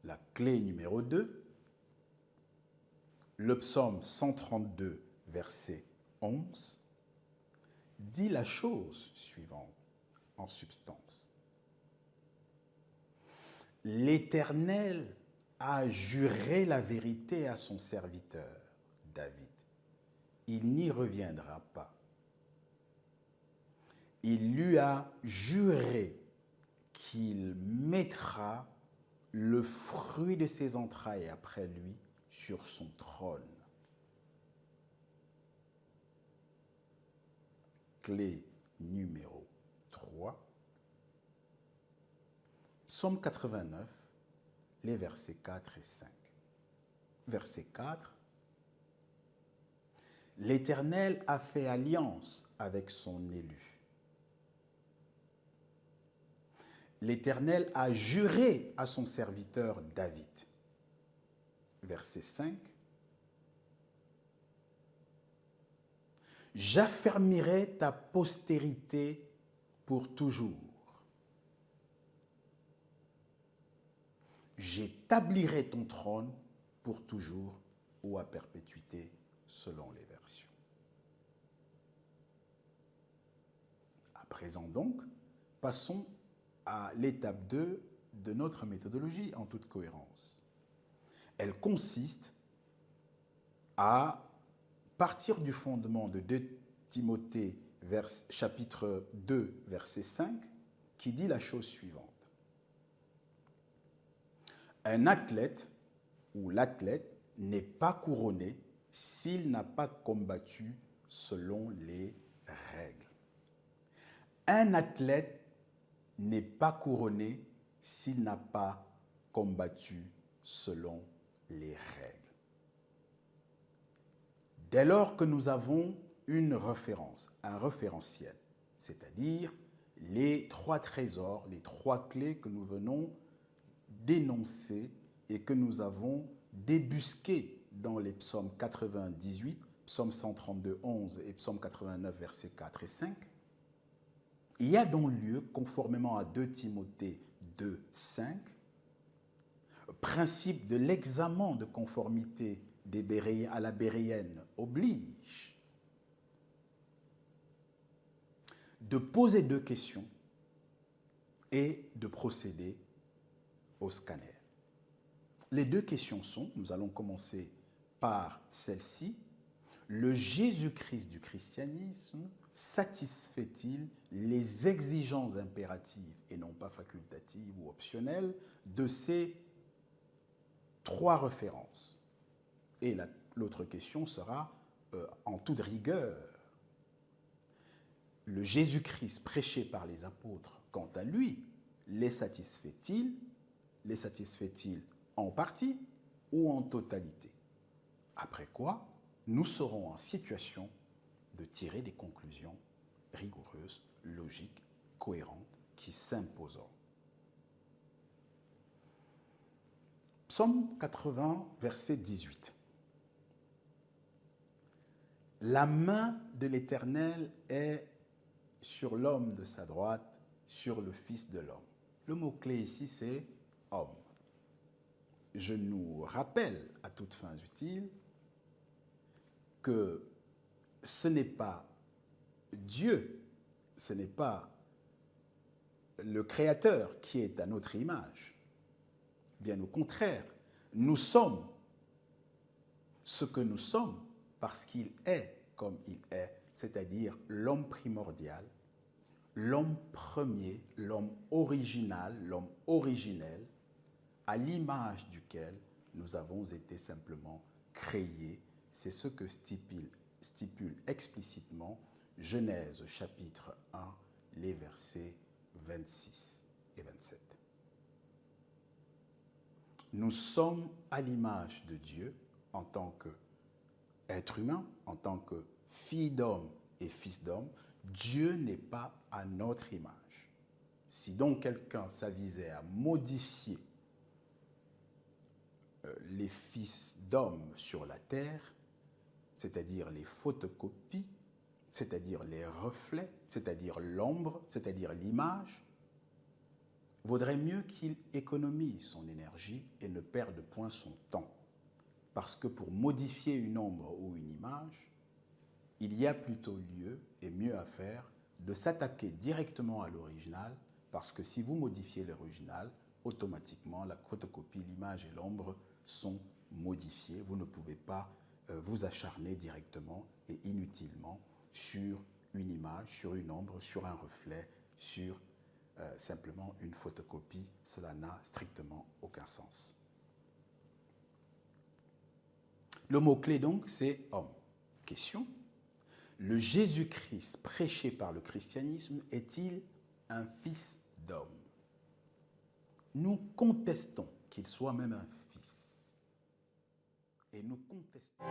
la clé numéro 2, le psaume 132, verset 11, dit la chose suivante en substance. L'Éternel a juré la vérité à son serviteur, David. Il n'y reviendra pas. Il lui a juré qu'il mettra le fruit de ses entrailles après lui sur son trône. Clé numéro 3. Psaume 89, les versets 4 et 5. Verset 4. L'Éternel a fait alliance avec son élu. L'Éternel a juré à son serviteur David. Verset 5. J'affermirai ta postérité pour toujours. J'établirai ton trône pour toujours ou à perpétuité, selon les versions. À présent donc, passons à l'étape 2 de notre méthodologie en toute cohérence. Elle consiste à partir du fondement de 2 Timothée chapitre 2, verset 5, qui dit la chose suivante. Un athlète ou l'athlète n'est pas couronné s'il n'a pas combattu selon les règles. Un athlète n'est pas couronné s'il n'a pas combattu selon les règles. Dès lors que nous avons une référence, un référentiel, c'est-à-dire les 3 trésors, les 3 clés que nous venons d'énoncer et que nous avons débusquées dans les psaumes 98, psaume 132, 11 et psaume 89, versets 4 et 5, il y a donc lieu, conformément à 2 Timothée 2, 5, principe de l'examen de conformité à la béréenne oblige de poser 2 questions et de procéder au scanner. Les 2 questions sont, nous allons commencer par celle-ci, le Jésus-Christ du christianisme satisfait-il les exigences impératives et non pas facultatives ou optionnelles de ces 3 références? Et l'autre question sera, en toute rigueur, le Jésus-Christ prêché par les apôtres, quant à lui, les satisfait-il en partie ou en totalité? Après quoi, nous serons en situation de tirer des conclusions rigoureuses, logiques, cohérentes, qui s'imposeront. Psaume 80, verset 18. La main de l'Éternel est sur l'homme de sa droite, sur le Fils de l'homme. Le mot-clé ici, c'est homme. Je nous rappelle, à toutes fins utiles, que ce n'est pas Dieu, ce n'est pas le Créateur qui est à notre image. Bien au contraire, nous sommes ce que nous sommes parce qu'il est comme il est, c'est-à-dire l'homme primordial, l'homme premier, l'homme original, l'homme originel, à l'image duquel nous avons été simplement créés. C'est ce que stipule explicitement Genèse chapitre 1, les versets 26 et 27. Nous sommes à l'image de Dieu en tant qu'être humain, en tant que fille d'homme et fils d'homme. Dieu n'est pas à notre image. Si donc quelqu'un s'avisait à modifier les fils d'hommes sur la terre, c'est-à-dire les photocopies, c'est-à-dire les reflets, c'est-à-dire l'ombre, c'est-à-dire l'image, vaudrait mieux qu'il économise son énergie et ne perde point son temps. Parce que pour modifier une ombre ou une image, il y a plutôt lieu et mieux à faire de s'attaquer directement à l'original, parce que si vous modifiez l'original, automatiquement la photocopie, l'image et l'ombre sont modifiées. Vous ne pouvez pas vous acharner directement et inutilement sur une image, sur une ombre, sur un reflet, sur simplement une photocopie. Cela n'a strictement aucun sens. Le mot-clé donc, c'est homme. Question: le Jésus-Christ prêché par le christianisme est-il un fils d'homme? Nous contestons qu'il soit même un fils. Et nous contestons